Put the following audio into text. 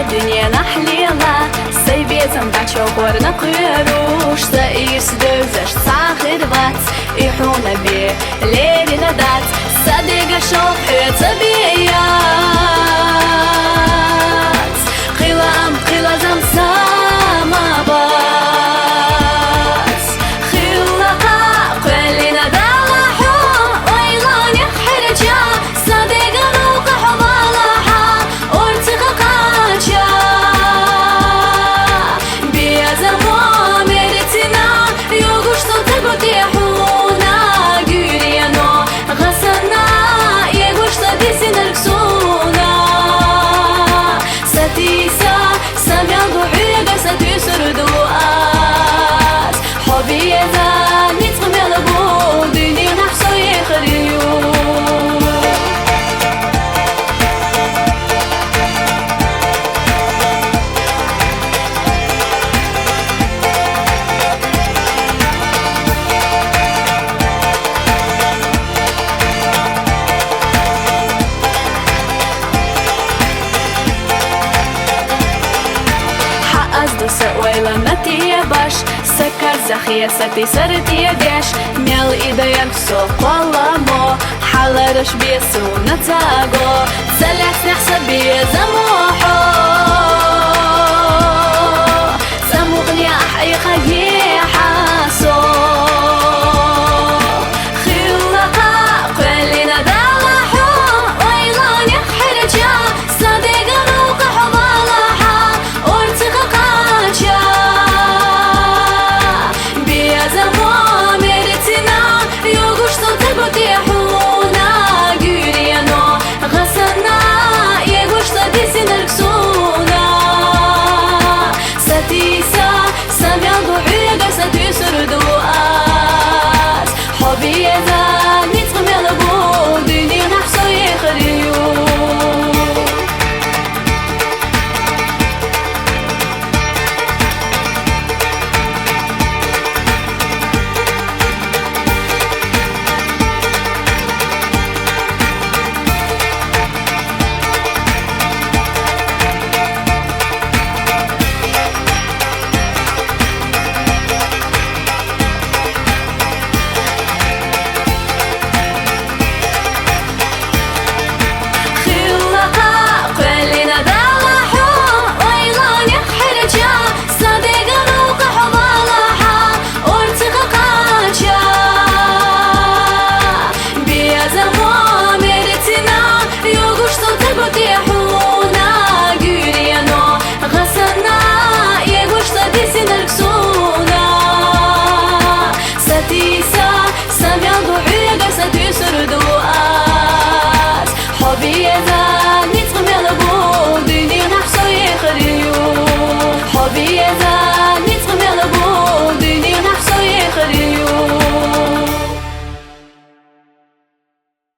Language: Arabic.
الدنيا نحليلا سيبيتم باتشو ورنا قيروش سايس دوزش صاخر بات يحونا بيه ليلي ندات صديق شوق طبيعيات قلام قلازم سما بات خلقا قلنا دلحو ويلان يحرجا صديق روق حضالها ارتقاقاتشا بيزمو مرتنا يوغوش تنتقوتيحونا قيريانو غسنا يغوش تديسين الكسونا ستيسا سميان ضعيقا ستيسر دواس حبي يزان نتغم يلبو ديني نحسو يخريو ويلا متي باش سكر زخية ستي سرتي ديش ميل إيديك سوق والله مو حلرش بيسو نتاقو سلح نحسب بيزموحو زموغني أحقي خيي